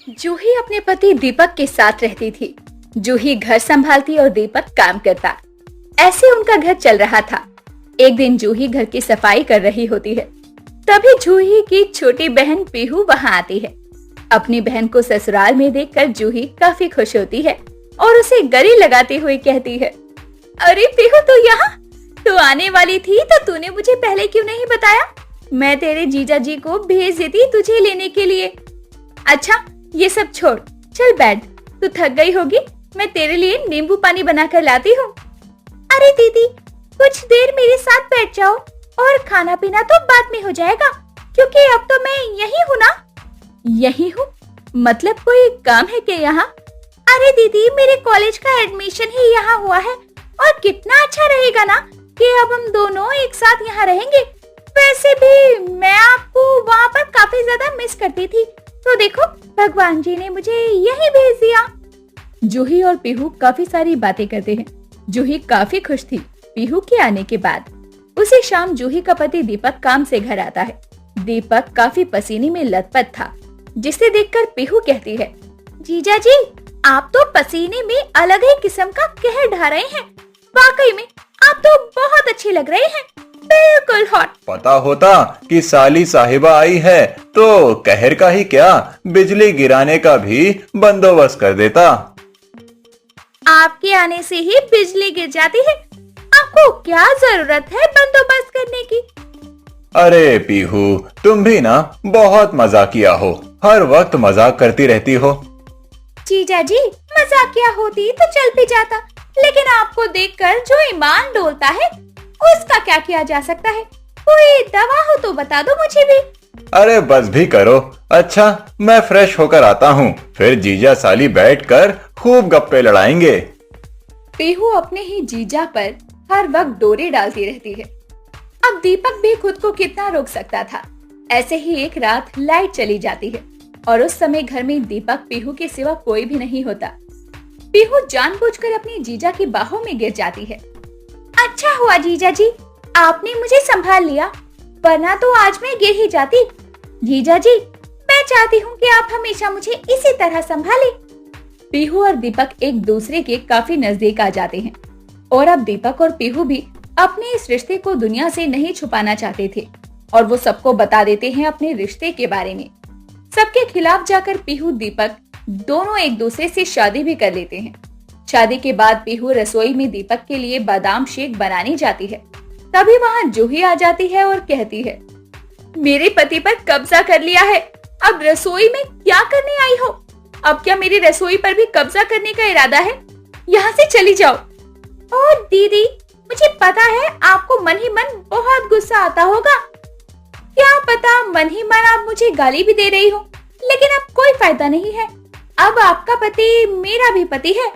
जूही अपने पति दीपक के साथ रहती थी। जूही घर संभालती और दीपक काम करता। ऐसे उनका घर चल रहा था। एक दिन जूही घर की सफाई कर रही होती है। तभी जूही की छोटी बहन पीहू वहां आती है। अपनी बहन को ससुराल में देखकर जूही काफी खुश होती है और उसे गले लगाती हुई कहती है, अरे पीहू तू यहाँ? तू आने वाली थी तो तूने मुझे पहले क्यों नहीं बताया? मैं तेरे जीजा जी को भेज देती तुझे लेने के लिए। अच्छा ये सब छोड़, चल बैठ, तू थक गई होगी, मैं तेरे लिए नींबू पानी बनाकर लाती हूँ। अरे दीदी कुछ देर मेरे साथ बैठ जाओ और खाना पीना तो बाद में हो जाएगा, क्योंकि अब तो मैं यही हूँ ना। यही हूँ मतलब कोई काम है क्या यहाँ? अरे दीदी मेरे कॉलेज का एडमिशन ही यहाँ हुआ है और कितना अच्छा रहेगा ना कि अब हम दोनों एक साथ यहाँ रहेंगे। वैसे भी मैं आपको वहाँ पर काफी ज्यादा मिस करती थी, तो देखो भगवान जी ने मुझे यही भेज दिया। जूही और पीहू काफी सारी बातें करते हैं। जूही काफी खुश थी पीहू के आने के बाद। उसी शाम जूही का पति दीपक काम से घर आता है। दीपक काफी पसीने में लथपथ था, जिसे देखकर पीहू कहती है, जीजा जी आप तो पसीने में अलग ही किस्म का कहर ढा रहे हैं। वाकई में आप तो बहुत अच्छे लग रहे हैं, बिल्कुल हॉट। पता होता कि साली साहिबा आई है तो कहर का ही क्या, बिजली गिराने का भी बंदोबस्त कर देता। आपके आने से ही बिजली गिर जाती है, आपको क्या जरूरत है बंदोबस्त करने की? अरे पीहू तुम भी ना बहुत मजाकिया हो, हर वक्त मजाक करती रहती हो। जीजा जी मजाकिया होती तो चल भी जाता, लेकिन आपको देखकर जो ईमान डोलता है उसका क्या किया जा सकता है? कोई दवा हो तो बता दो मुझे भी। अरे बस भी करो। अच्छा मैं फ्रेश होकर आता हूँ, फिर जीजा साली बैठकर खूब गप्पे लड़ाएंगे। पीहू अपने ही जीजा पर हर वक्त डोरे डालती रहती है। अब दीपक भी खुद को कितना रोक सकता था। ऐसे ही एक रात लाइट चली जाती है और उस समय घर में दीपक पीहू के सिवा कोई भी नहीं होता। पीहू जानबूझकर अपनी जीजा की बाहों में गिर जाती है। अच्छा हुआ जीजा जी आपने मुझे संभाल लिया, वरना तो आज मैं गिर ही जाती। जीजा जी मैं चाहती हूँ कि आप हमेशा मुझे इसी तरह संभालें। पीहू और दीपक एक दूसरे के काफी नजदीक आ जाते हैं और अब दीपक और पीहू भी अपने इस रिश्ते को दुनिया से नहीं छुपाना चाहते थे और वो सबको बता देते हैं अपने रिश्ते के बारे में। सबके खिलाफ जाकर पीहू दीपक दोनों एक दूसरे से शादी भी कर लेते हैं। शादी के बाद पीहू रसोई में दीपक के लिए बादाम शेक बनाने जाती है। तभी वहाँ जूही आ जाती है और कहती है, मेरे पति पर कब्जा कर लिया है, अब रसोई में क्या करने आई हो? अब क्या मेरी रसोई पर भी कब्जा करने का इरादा है? यहाँ से चली जाओ। ओ दीदी मुझे पता है आपको मन ही मन बहुत गुस्सा आता होगा, क्या पता मन ही मन आप मुझे गाली भी दे रही हो, लेकिन अब कोई फायदा नहीं है, अब आपका पति मेरा भी पति है।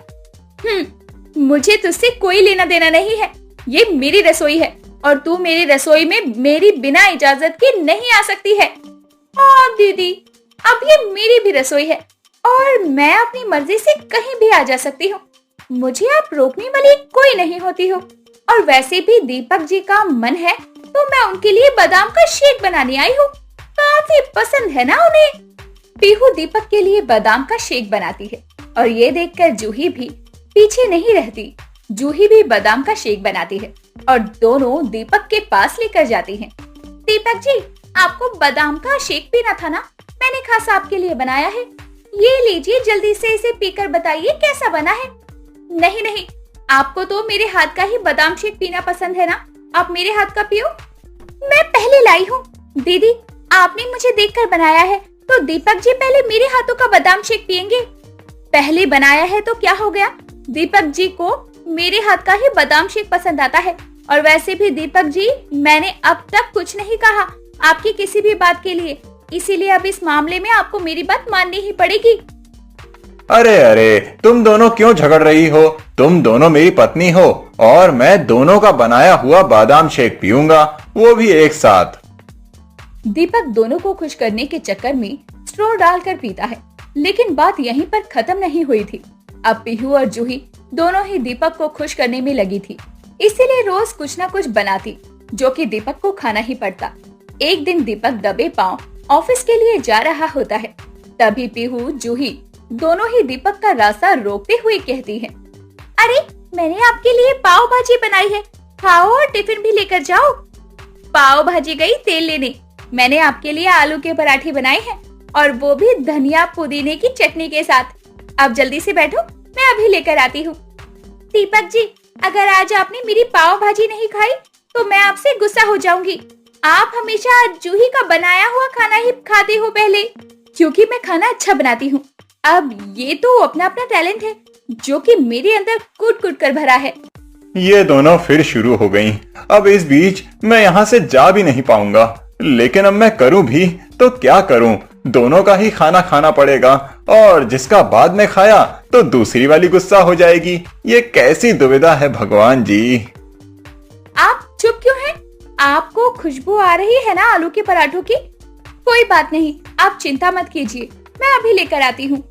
मुझे तुझसे कोई लेना देना नहीं है, ये मेरी रसोई है और तू मेरी रसोई में मेरी बिना इजाजत के नहीं आ सकती है। और दीदी अब ये मेरी भी रसोई है और मैं अपनी मर्जी से कहीं भी आ जा सकती हूँ, मुझे आप रोकने वाली कोई नहीं होती हो। और वैसे भी दीपक जी का मन है तो मैं उनके लिए बादाम का शेक बनाने आई हूँ, काफी पसंद है ना उन्हें। पीहू दीपक के लिए बादाम का शेक बनाती है और ये देखकर जूही भी पीछे नहीं रहती। जूही भी बादाम का शेक बनाती है और दोनों दीपक के पास लेकर जाती हैं। दीपक जी आपको बादाम का शेक पीना था ना, मैंने खास आपके लिए बनाया है, ये लीजिए जल्दी से इसे पीकर बताइए कैसा बना है। नहीं नहीं आपको तो मेरे हाथ का ही बादाम शेक पीना पसंद है ना, आप मेरे हाथ का पियो। मैं पहले लाई हूँ दीदी, आपने मुझे देखकर बनाया है तो दीपक जी पहले मेरे हाथों का बादाम शेक पियेंगे। पहले बनाया है तो क्या हो गया, दीपक जी को मेरे हाथ का ही बादाम शेक पसंद आता है। और वैसे भी दीपक जी मैंने अब तक कुछ नहीं कहा आपकी किसी भी बात के लिए, इसीलिए अब इस मामले में आपको मेरी बात माननी ही पड़ेगी। अरे अरे तुम दोनों क्यों झगड़ रही हो? तुम दोनों मेरी पत्नी हो और मैं दोनों का बनाया हुआ बादाम शेक पीऊंगा, वो भी एक साथ। दीपक दोनों को खुश करने के चक्कर में स्ट्रॉ डालकर पीता है, लेकिन बात यहीं पर खत्म नहीं हुई थी। अब पीहू और जूही दोनों ही दीपक को खुश करने में लगी थी, इसीलिए रोज कुछ न कुछ बनाती जो कि दीपक को खाना ही पड़ता। एक दिन दीपक दबे पांव ऑफिस के लिए जा रहा होता है। तभी पीहू जूही दोनों ही दीपक का रास्ता रोकते हुए कहती है, अरे मैंने आपके लिए पाव भाजी बनाई है, खाओ और टिफिन भी लेकर जाओ। पाव भाजी गई तेल लेने, मैंने आपके लिए आलू के पराठे बनाए हैं और वो भी धनिया पुदीने की चटनी के साथ। अब जल्दी से बैठो, मैं अभी लेकर आती हूँ। दीपक जी, अगर आज आपने मेरी पाव भाजी नहीं खाई तो मैं आपसे गुस्सा हो जाऊंगी। आप हमेशा जूही का बनाया हुआ खाना ही खाते हो पहले, क्योंकि मैं खाना अच्छा बनाती हूँ। अब ये तो अपना अपना टैलेंट है जो कि मेरे अंदर कूट कूट कर भरा है। ये दोनों फिर शुरू हो गईं। अब इस बीच मैं यहाँ से जा भी नहीं पाऊंगा, लेकिन अब मैं करूं भी तो क्या करूं? दोनों का ही खाना खाना पड़ेगा और जिसका बाद में खाया तो दूसरी वाली गुस्सा हो जाएगी। ये कैसी दुविधा है भगवान जी। आप चुप क्यों हैं? आपको खुशबू आ रही है ना आलू के पराठों की? कोई बात नहीं, आप चिंता मत कीजिए, मैं अभी लेकर आती हूँ।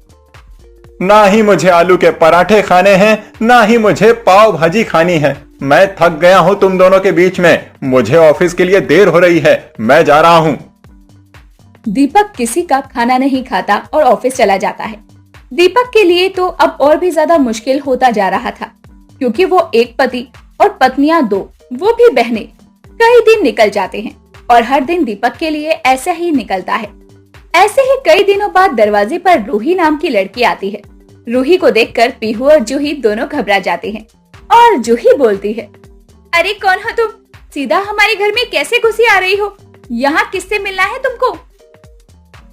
ना ही मुझे आलू के पराठे खाने हैं, ना ही मुझे पाव भाजी खानी है। मैं थक गया हूँ तुम दोनों के बीच में। मुझे ऑफिस के लिए देर हो रही है, मैं जा रहा हूँ। दीपक किसी का खाना नहीं खाता और ऑफिस चला जाता है। दीपक के लिए तो अब और भी ज्यादा मुश्किल होता जा रहा था, क्योंकि वो एक पति और पत्नियां दो, वो भी बहनें। कई दिन निकल जाते हैं और हर दिन दीपक के लिए ऐसा ही निकलता है। ऐसे ही कई दिनों बाद दरवाजे पर रूही नाम की लड़की आती है। रूही को देखकर पीहू और जूही दोनों घबरा जाते हैं और जूही बोलती है, अरे कौन हो तुम? सीधा हमारे घर में कैसे घुसी आ रही हो? यहाँ किससे मिलना है तुमको?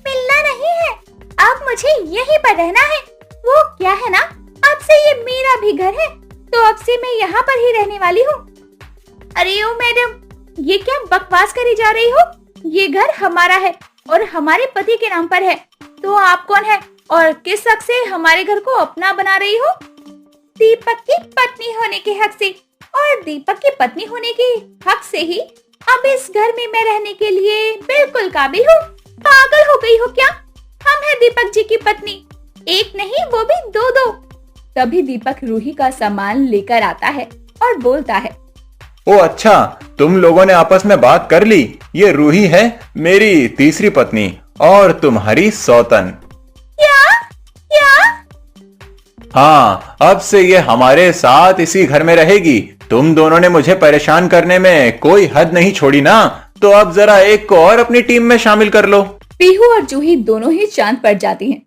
मिलना नहीं है, अब मुझे यहीं पर रहना है। वो क्या है ना, अब से ये मेरा भी घर है, तो अब से मैं यहाँ पर ही रहने वाली हूँ। अरे ओ मैडम, ये क्या बकवास करी जा रही हो? ये घर हमारा है और हमारे पति के नाम पर है, तो आप कौन है और किस हक से हमारे घर को अपना बना रही हो? दीपक की पत्नी होने के हक से, और दीपक की पत्नी होने के हक से ही अब इस घर में मैं रहने के लिए बिल्कुल काबिल हूँ। पागल हो गई हो क्या? हम हैं दीपक जी की पत्नी, एक नहीं वो भी दो दो। तभी दीपक रूही का सामान लेकर आता है और बोलता है, ओ अच्छा, तुम लोगों ने आपस में बात कर ली। ये रूही है मेरी तीसरी पत्नी और तुम्हारी सौतन। क्या क्या? हाँ, अब से ये हमारे साथ इसी घर में रहेगी। तुम दोनों ने मुझे परेशान करने में कोई हद नहीं छोड़ी ना, तो अब जरा एक को और अपनी टीम में शामिल कर लो। पीहू और जूही दोनों ही शांत पड़ जाती हैं।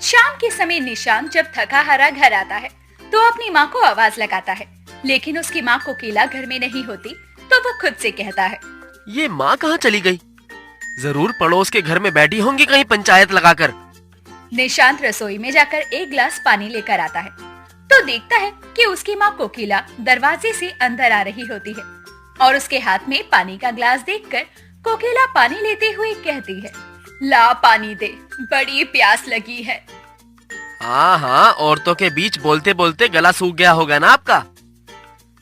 शाम के समय निशांत जब थका हारा घर आता है तो अपनी माँ को आवाज लगाता है, लेकिन उसकी माँ कोकिला घर में नहीं होती, तो वो खुद से कहता है, ये माँ कहाँ चली गई? जरूर पड़ोस के घर में बैठी होंगी कहीं पंचायत लगाकर। निशांत रसोई में जाकर एक गिलास पानी लेकर आता है तो देखता है कि उसकी माँ कोकिला दरवाजे से अंदर आ रही होती है और उसके हाथ में पानी का गिलास देखकर कोकिला पानी लेते हुए कहती है, ला पानी दे, बड़ी प्यास लगी है। हाँ, औरतों के बीच बोलते बोलते गला सूख गया होगा ना आपका।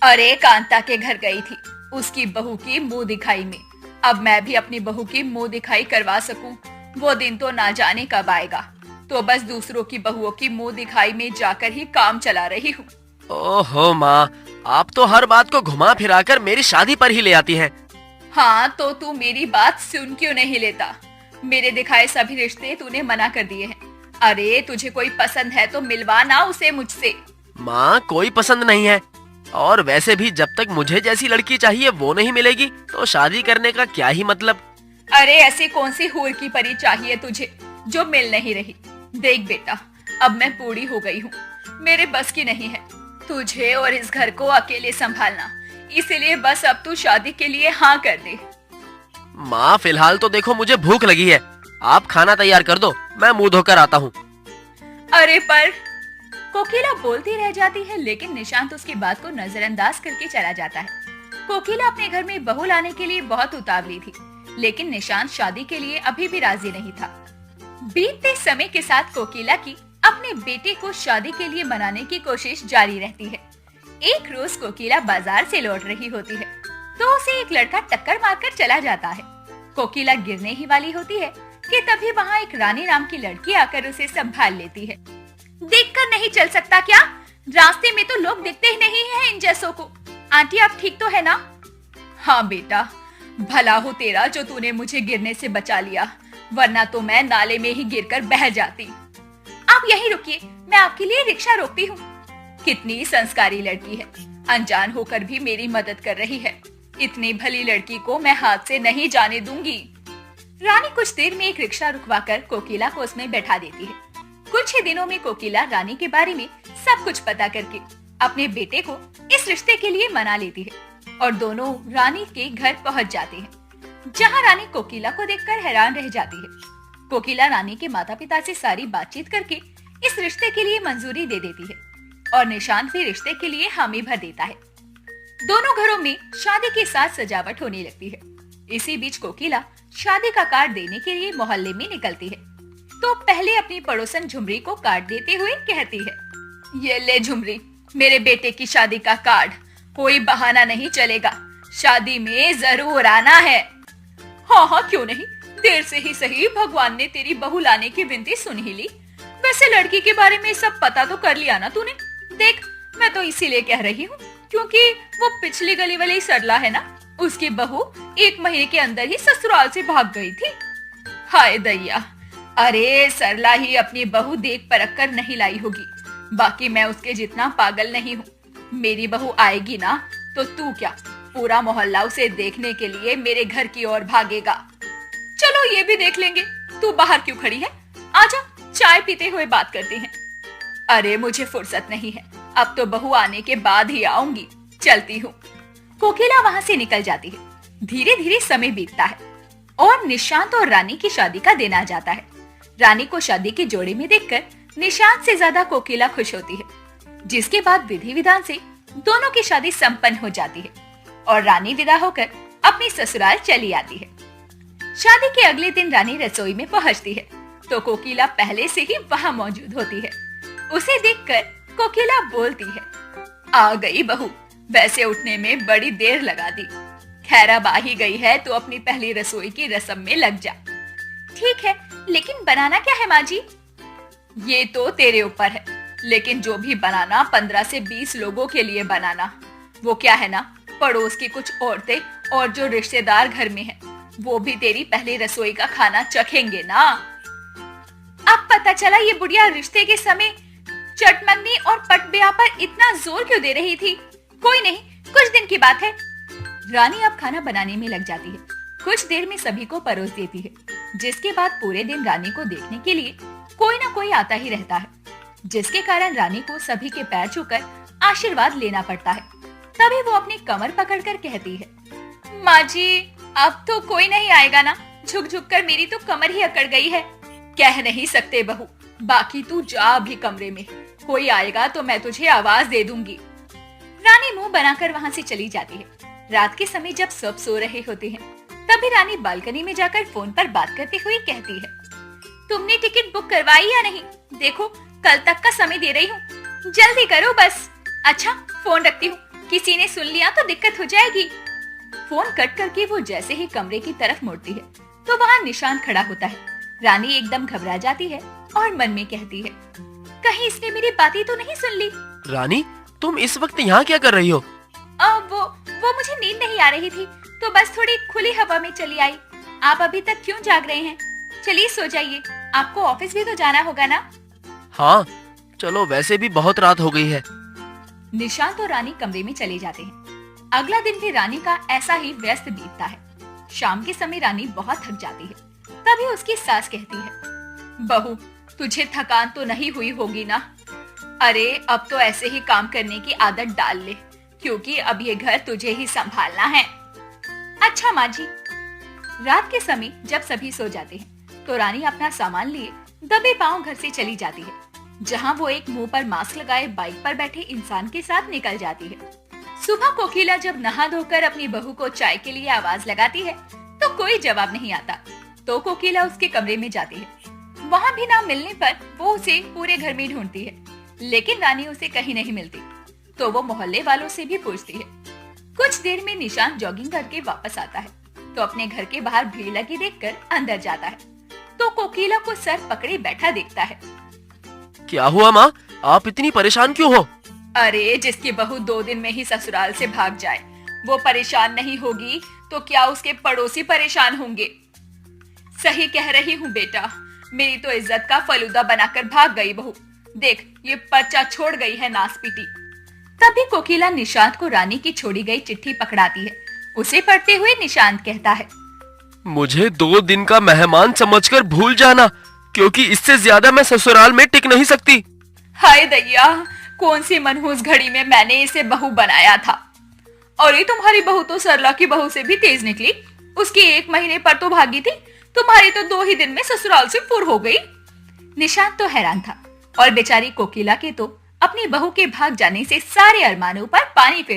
अरे कांता के घर गई थी उसकी बहू की मुंह दिखाई में। अब मैं भी अपनी बहू की मुंह दिखाई करवा सकूं, वो दिन तो ना जाने कब आएगा। तो बस दूसरों की बहुओं की मुंह दिखाई में जाकर ही काम चला रही हूँ। ओहो माँ, आप तो हर बात को घुमा फिराकर मेरी शादी पर ही ले आती हैं। हाँ, तो तू मेरी बात सुन क्यों नहीं लेता? मेरे दिखाए सभी रिश्ते तूने मना कर दिए हैं। अरे तुझे कोई पसंद है तो मिलवा ना उसे मुझसे। माँ, कोई पसंद नहीं है, और वैसे भी जब तक मुझे जैसी लड़की चाहिए वो नहीं मिलेगी तो शादी करने का क्या ही मतलब। अरे ऐसी कौन सी हूर की परी चाहिए तुझे जो मिल नहीं रही? देख बेटा, अब मैं बूढ़ी हो गई हूँ, मेरे बस की नहीं है तुझे और इस घर को अकेले संभालना, इसलिए बस अब तू शादी के लिए हाँ कर दे। माँ, फिलहाल तो देखो मुझे भूख लगी है, आप खाना तैयार कर दो, मैं मुंह धोकर आता हूँ। अरे पर कोकिला बोलती रह जाती है, लेकिन निशांत उसकी बात को नजरअंदाज करके चला जाता है। कोकिला अपने घर में बहू लाने के लिए बहुत उतावली थी, लेकिन निशांत शादी के लिए अभी भी राजी नहीं था। बीतते समय के साथ कोकिला की अपने बेटे को शादी के लिए मनाने की कोशिश जारी रहती है। एक रोज कोकिला बाजार से लौट रही होती है तो उसे एक लड़का टक्कर मारकर चला जाता है। कोकिला गिरने ही वाली होती है कि तभी वहाँ एक रानी नाम की लड़की आकर उसे संभाल लेती है। देखकर नहीं चल सकता क्या? रास्ते में तो लोग दिखते ही नहीं हैं इन जैसों को। आंटी, आप ठीक तो है ना? हाँ बेटा, भला हो तेरा जो तूने मुझे गिरने से बचा लिया, वरना तो मैं नाले में ही गिरकर बह जाती। आप यहीं रुकिए, मैं आपके लिए रिक्शा रोकती हूँ। कितनी संस्कारी लड़की है, अनजान होकर भी मेरी मदद कर रही है। इतनी भली लड़की को मैं हाथ से नहीं जाने दूंगी। रानी कुछ देर में एक रिक्शा रुकवाकर कोकिला को उसमें बैठा देती है। कुछ ही दिनों में कोकिला रानी के बारे में सब कुछ पता करके अपने बेटे को इस रिश्ते के लिए मना लेती है और दोनों रानी के घर पहुंच जाते हैं, जहां रानी कोकिला को देखकर हैरान रह जाती है। कोकिला रानी के माता पिता से सारी बातचीत करके इस रिश्ते के लिए मंजूरी दे देती है और निशांत भी रिश्ते के लिए हामी भर देता है। दोनों घरों में शादी के साथ सजावट होने लगती है। इसी बीच कोकिला शादी का कार्ड देने के लिए मोहल्ले में निकलती है, तो पहले अपनी पड़ोसन झुमरी को कार्ड देते हुए कहती है, ये ले झुमरी, मेरे बेटे की शादी का कार्ड। कोई बहाना नहीं चलेगा, शादी में जरूर आना है। हाँ हाँ क्यों नहीं, देर से ही सही, भगवान ने तेरी बहू लाने की विनती सुन ही ली। वैसे लड़की के बारे में सब पता तो कर लिया ना तूने? देख, मैं तो इसीलिए कह रही हूँ क्योंकि वो पिछली गली वाली सरला है ना, उसकी बहू 1 महीने के अंदर ही ससुराल से भाग गई थी। हाय दैया, अरे सरला ही अपनी बहू देख परख कर नहीं लाई होगी, बाकी मैं उसके जितना पागल नहीं हूँ। मेरी बहू आएगी ना तो तू क्या, पूरा मोहल्ला उसे देखने के लिए मेरे घर की ओर भागेगा। चलो ये भी देख लेंगे, तू बाहर क्यों खड़ी है? आजा, चाय पीते हुए बात करते हैं। अरे मुझे फुर्सत नहीं है, अब तो बहू आने के बाद ही आऊंगी, चलती हूँ। कोकिला वहाँ से निकल जाती है। धीरे धीरे समय बीतता है और निशांत और रानी की शादी का दिन आ जाता है। रानी को शादी के जोड़े में देखकर निशांत से ज्यादा कोकिला खुश होती है, जिसके बाद विधि विधान से दोनों की शादी संपन्न हो जाती है और रानी विदा होकर अपनी ससुराल चली आती है। शादी के अगले दिन रानी रसोई में पहुंचती है तो कोकिला पहले से ही वहां मौजूद होती है। उसे देखकर कोकिला बोलती है, आ गई बहू, वैसे उठने में बड़ी देर लगा दी। खैर अब आ ही गई है तो अपनी पहली रसोई की रस्म में लग जा। ठीक है, लेकिन बनाना क्या है माँ जी? ये तो तेरे ऊपर है, लेकिन जो भी बनाना 15 से 20 लोगों के लिए बनाना। वो क्या है ना, पड़ोस की कुछ औरतें और जो रिश्तेदार घर में हैं, वो भी तेरी पहली रसोई का खाना चखेंगे ना। अब पता चला ये बुढ़िया रिश्ते के समय चटमंगनी और पट ब्याह पर इतना जोर क्यों दे रही थी। कोई नहीं, कुछ दिन की बात है। रानी अब खाना बनाने में लग जाती है। कुछ देर में सभी को परोस देती है, जिसके बाद पूरे दिन रानी को देखने के लिए कोई ना कोई आता ही रहता है, जिसके कारण रानी को सभी के पैर छूकर आशीर्वाद लेना पड़ता है। तभी वो अपनी कमर पकड़कर कहती है, माँ जी अब तो कोई नहीं आएगा ना? झुक झुक कर मेरी तो कमर ही अकड़ गई है। कह नहीं सकते बहू, बाकी तू जा अभी कमरे में, कोई आएगा तो मैं तुझे आवाज दे दूंगी। रानी मुंह बनाकर वहाँ से चली जाती है। रात के समय जब सब सो रहे होते हैं, तभी रानी बालकनी में जाकर फोन पर बात करते हुए कहती है, तुमने टिकट बुक करवाई या नहीं? देखो कल तक का समय दे रही हूँ, जल्दी करो बस। अच्छा फोन रखती हूँ, किसी ने सुन लिया तो दिक्कत हो जाएगी। फोन कट करके वो जैसे ही कमरे की तरफ मुड़ती है तो वहाँ निशांत खड़ा होता है। रानी एकदम घबरा जाती है और मन में कहती है, कहीं इसने मेरी बातें तो नहीं सुन ली। रानी, तुम इस वक्त यहाँ क्या कर रही हो? वो मुझे नींद नहीं आ रही थी तो बस थोड़ी खुली हवा में चली आई। आप अभी तक क्यों जाग रहे हैं? चलिए सो जाइए, आपको ऑफिस भी तो जाना होगा ना। हाँ चलो, वैसे भी बहुत रात हो गई है। निशांत और रानी कमरे में चले जाते हैं। अगला दिन भी रानी का ऐसा ही व्यस्त बीतता है। शाम के समय रानी बहुत थक जाती है। तभी उसकी सास कहती है, बहू तुझे थकान तो नहीं हुई होगी ना? अरे अब तो ऐसे ही काम करने की आदत डाल ले, क्योंकि अब ये घर तुझे ही संभालना है। अच्छा माँ जी। रात के समय जब सभी सो जाते हैं तो रानी अपना सामान लिए दबे पांव घर से चली जाती है, जहाँ वो एक मुंह पर मास्क लगाए बाइक पर बैठे इंसान के साथ निकल जाती है। सुबह कोकिला जब नहा धोकर अपनी बहू को चाय के लिए आवाज लगाती है तो कोई जवाब नहीं आता। तो कोकिला उसके कमरे में जाती है। वहाँ भी ना मिलने पर वो उसे पूरे घर में ढूंढती है, लेकिन रानी उसे कहीं नहीं मिलती। तो वो मोहल्ले वालों से भी पूछती है। कुछ देर में निशांत जॉगिंग करके वापस आता है तो अपने घर के बाहर भीड़ लगी देखकर अंदर जाता है तो कोकिला को सर पकड़े बैठा देखता है। क्या हुआ माँ, आप इतनी परेशान क्यों हो? अरे जिसकी बहू 2 दिन में ही ससुराल से भाग जाए, वो परेशान नहीं होगी तो क्या उसके पड़ोसी परेशान होंगे? सही कह रही हूँ बेटा, मेरी तो इज्जत का फलूदा बनाकर भाग गई बहू। देख, ये पर्चा छोड़ गई है नासपीटी। तभी कोकिला निशांत को रानी की छोड़ी गई चिट्ठी पकड़ाती है। उसे पढ़ते हुए निशांत कहता है, मुझे 2 दिन का मेहमान समझकर भूल जाना, क्योंकि इससे ज्यादा मैं ससुराल में टिक नहीं सकती। हाय दैया, कौन सी मनहूस घड़ी में मैंने इसे बहू बनाया था। और ये तुम्हारी बहू तो सरला की बहू से भी तेज निकली। उसकी 1 महीने पर तो भागी थी, तुम्हारी तो 2 ही दिन में ससुराल से फुर हो गई। निशांत तो हैरान था और बेचारी कोकिला के तो अपनी बहू के भाग जाने से सारे अरमानों पर पानी फिर